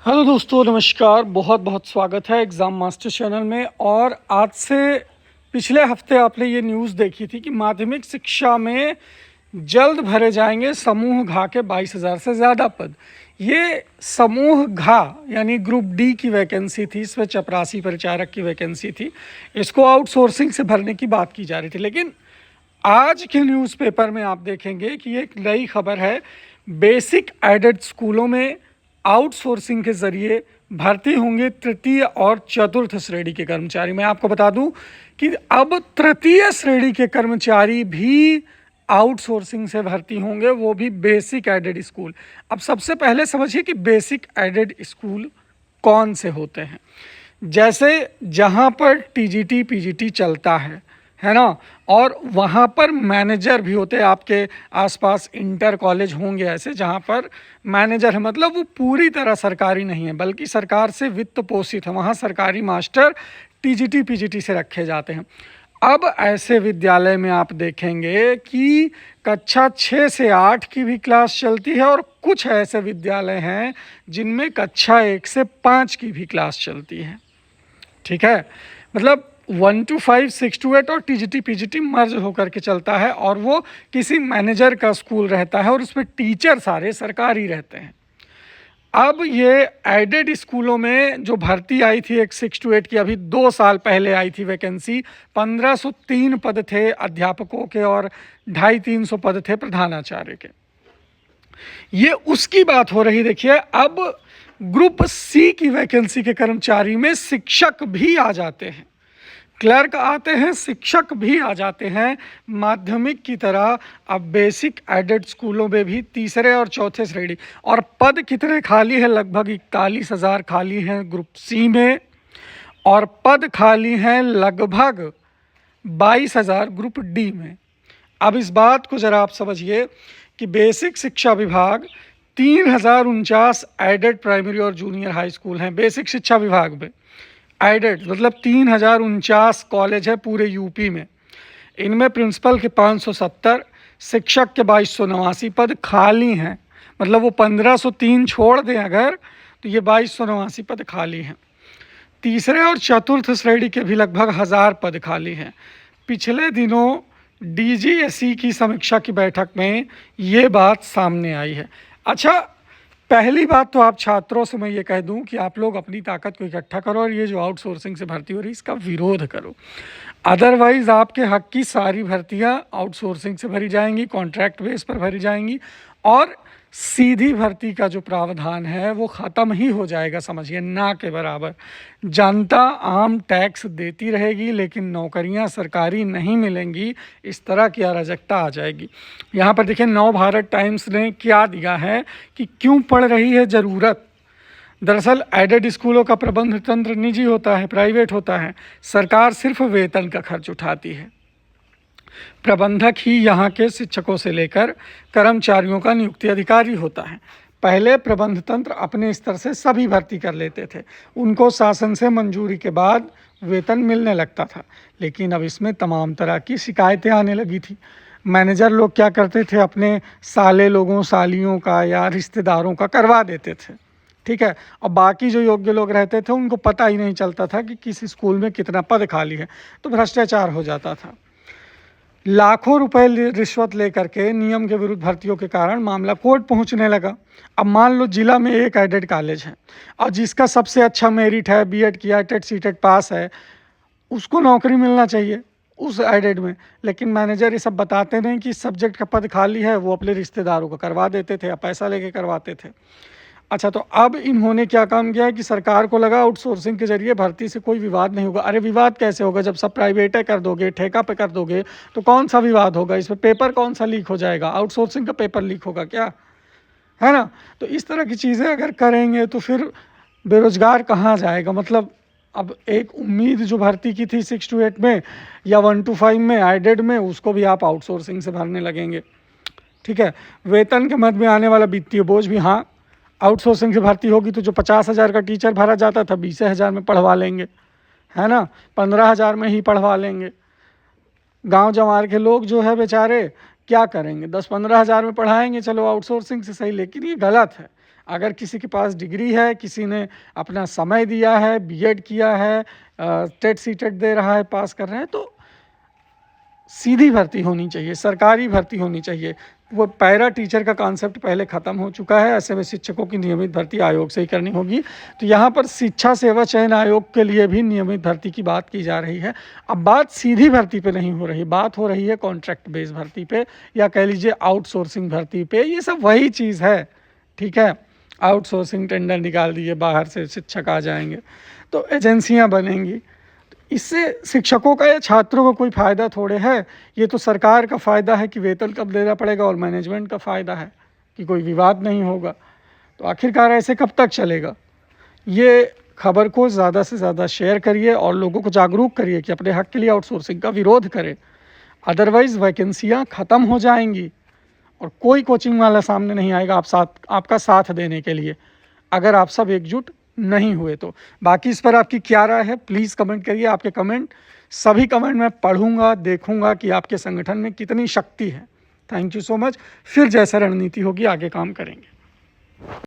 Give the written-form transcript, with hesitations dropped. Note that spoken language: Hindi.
हेलो दोस्तों, नमस्कार। बहुत बहुत स्वागत है एग्ज़ाम मास्टर चैनल में। और आज से पिछले हफ्ते आपने ये न्यूज़ देखी थी कि माध्यमिक शिक्षा में जल्द भरे जाएंगे समूह घा के 22,000 से ज़्यादा पद। ये समूह घा यानी ग्रुप डी की वैकेंसी थी, इसमें चपरासी परिचारक की वैकेंसी थी। इसको आउटसोर्सिंग से भरने की बात की जा रही थी, लेकिन आज के न्यूज़पेपर में आप देखेंगे कि एक नई खबर है। बेसिक एडेड स्कूलों में आउटसोर्सिंग के ज़रिए भर्ती होंगे तृतीय और चतुर्थ श्रेणी के कर्मचारी। मैं आपको बता दूं कि अब तृतीय श्रेणी के कर्मचारी भी आउटसोर्सिंग से भर्ती होंगे, वो भी बेसिक एडेड स्कूल। अब सबसे पहले समझिए कि बेसिक एडेड स्कूल कौन से होते हैं। जैसे जहाँ पर टीजीटी पीजीटी चलता है ना, और वहाँ पर मैनेजर भी होते हैं। आपके आसपास इंटर कॉलेज होंगे ऐसे जहाँ पर मैनेजर है, मतलब वो पूरी तरह सरकारी नहीं है बल्कि सरकार से वित्त पोषित है। वहाँ सरकारी मास्टर टीजीटी पीजीटी से रखे जाते हैं। अब ऐसे विद्यालय में आप देखेंगे कि कक्षा 6 से 8 की भी क्लास चलती है, और कुछ ऐसे विद्यालय हैं जिनमें कक्षा 1 से 5 की भी क्लास चलती है। ठीक है, मतलब 1 to 5, 6 to 8 और टीजीटी पीजीटी मर्ज होकर के चलता है, और वो किसी मैनेजर का स्कूल रहता है और उसमें टीचर सारे सरकारी रहते हैं। अब ये एडेड स्कूलों में जो भर्ती आई थी एक 6 to 8 की, अभी 2 साल पहले आई थी वैकेंसी। 1503 पद थे अध्यापकों के और 250-300 पद थे प्रधानाचार्य के। ये उसकी बात हो रही। देखिए, अब ग्रुप सी की वैकेंसी के कर्मचारी में शिक्षक भी आ जाते हैं, क्लर्क आते हैं, शिक्षक भी आ जाते हैं। माध्यमिक की तरह अब बेसिक एडेड स्कूलों में भी तीसरे और चौथे श्रेणी। और पद कितने खाली हैं? लगभग 41,000 खाली हैं ग्रुप सी में, और पद खाली हैं लगभग 22,000 ग्रुप डी में। अब इस बात को ज़रा आप समझिए कि बेसिक शिक्षा विभाग 3,049 एडेड प्राइमरी और जूनियर हाई स्कूल हैं बेसिक शिक्षा विभाग में। एडेड मतलब 3,049 कॉलेज है पूरे यूपी में। इनमें प्रिंसिपल के 570, शिक्षक के 2,289 पद खाली हैं। मतलब वो 1,503 छोड़ दें अगर, तो ये 2,289 पद खाली हैं। तीसरे और चतुर्थ श्रेणी के भी लगभग 1,000 पद खाली हैं। पिछले दिनों डीजीएसई की समीक्षा की बैठक में ये बात सामने आई है। अच्छा, पहली बात तो आप छात्रों से मैं ये कह दूं कि आप लोग अपनी ताकत को इकट्ठा करो और ये जो आउटसोर्सिंग से भर्ती हो रही है इसका विरोध करो। अदरवाइज़ आपके हक की सारी भर्तियां आउटसोर्सिंग से भरी जाएंगी, कॉन्ट्रैक्ट बेस पर भरी जाएंगी, और सीधी भर्ती का जो प्रावधान है वो ख़त्म ही हो जाएगा। समझिए, ना के बराबर। जनता आम टैक्स देती रहेगी लेकिन नौकरियां सरकारी नहीं मिलेंगी, इस तरह की अराजकता आ जाएगी। यहाँ पर देखिए, नव भारत टाइम्स ने क्या दिया है कि क्यों पड़ रही है ज़रूरत। दरअसल एडेड स्कूलों का प्रबंध तंत्र निजी होता है, प्राइवेट होता है। सरकार सिर्फ वेतन का खर्च उठाती है। प्रबंधक ही यहाँ के शिक्षकों से लेकर कर्मचारियों का नियुक्ति अधिकारी होता है। पहले प्रबंध तंत्र अपने स्तर से सभी भर्ती कर लेते थे, उनको शासन से मंजूरी के बाद वेतन मिलने लगता था। लेकिन अब इसमें तमाम तरह की शिकायतें आने लगी थी। मैनेजर लोग क्या करते थे, अपने साले लोगों, सालियों का या रिश्तेदारों का करवा देते थे। ठीक है, और बाकी जो योग्य लोग रहते थे उनको पता ही नहीं चलता था कि किस स्कूल में कितना पद खाली है, तो भ्रष्टाचार हो जाता था। लाखों रुपए रिश्वत लेकर के नियम के विरुद्ध भर्तियों के कारण मामला कोर्ट पहुंचने लगा। अब मान लो जिला में एक एडेड कॉलेज है और जिसका सबसे अच्छा मेरिट है, बीएड किया, टेट सीटेट पास है, उसको नौकरी मिलना चाहिए उस एडेड में। लेकिन मैनेजर ये सब बताते नहीं कि इस सब्जेक्ट का पद खाली है, वो अपने रिश्तेदारों को करवा देते थे या पैसा लेके करवाते थे। अच्छा, तो अब इन्होंने क्या काम किया है कि सरकार को लगा आउटसोर्सिंग के जरिए भर्ती से कोई विवाद नहीं होगा। अरे विवाद कैसे होगा, जब सब प्राइवेट कर दोगे, ठेका पे कर दोगे, तो कौन सा विवाद होगा इसमें? पेपर कौन सा लीक हो जाएगा? आउटसोर्सिंग का पेपर लीक होगा क्या? है ना। तो इस तरह की चीज़ें अगर करेंगे तो फिर बेरोजगार कहाँ जाएगा। मतलब अब एक उम्मीद जो भर्ती की थी 6 to 8 में या 1 to 5 में एडेड में, उसको भी आप आउटसोर्सिंग से भरने लगेंगे। ठीक है, वेतन के मद में आने वाला वित्तीय बोझ भी, हाँ, आउटसोर्सिंग से भर्ती होगी तो जो 50,000 का टीचर भरा जाता था 20,000 में पढ़वा लेंगे, है ना, 15,000 में ही पढ़वा लेंगे। गांव जवार के लोग जो है बेचारे क्या करेंगे, 10-15 हज़ार में पढ़ाएंगे, चलो आउटसोर्सिंग से सही, लेकिन ये गलत है। अगर किसी के पास डिग्री है, किसी ने अपना समय दिया है, बीएड किया है, टेट सीटेट दे रहा है, पास कर रहे हैं, तो सीधी भर्ती होनी चाहिए, सरकारी भर्ती होनी चाहिए। वो पैरा टीचर का कॉन्सेप्ट पहले ख़त्म हो चुका है। ऐसे में शिक्षकों की नियमित भर्ती आयोग से ही करनी होगी। तो यहाँ पर शिक्षा सेवा चयन आयोग के लिए भी नियमित भर्ती की बात की जा रही है। अब बात सीधी भर्ती पे नहीं हो रही, बात हो रही है कॉन्ट्रैक्ट बेस्ड भर्ती पे, या कह लीजिए आउटसोर्सिंग भर्ती पे। ये सब वही चीज़ है, ठीक है। आउटसोर्सिंग टेंडर निकाल दिए, बाहर से शिक्षक आ जाएंगे, तो एजेंसियाँ बनेंगी। इससे शिक्षकों का या छात्रों को कोई फ़ायदा थोड़े है। ये तो सरकार का फ़ायदा है कि वेतन कब देना पड़ेगा, और मैनेजमेंट का फ़ायदा है कि कोई विवाद नहीं होगा। तो आखिरकार ऐसे कब तक चलेगा? ये खबर को ज़्यादा से ज़्यादा शेयर करिए और लोगों को जागरूक करिए कि अपने हक़ के लिए आउटसोर्सिंग का विरोध करें। अदरवाइज़ वैकेंसियाँ ख़त्म हो जाएंगी और कोई कोचिंग वाला सामने नहीं आएगा आपका साथ देने के लिए, अगर आप सब एकजुट नहीं हुए तो। बाकी इस पर आपकी क्या राय है, प्लीज़ कमेंट करिए। आपके कमेंट, सभी कमेंट मैं पढ़ूंगा, देखूंगा कि आपके संगठन में कितनी शक्ति है। Thank you so much. फिर जैसा रणनीति होगी आगे काम करेंगे।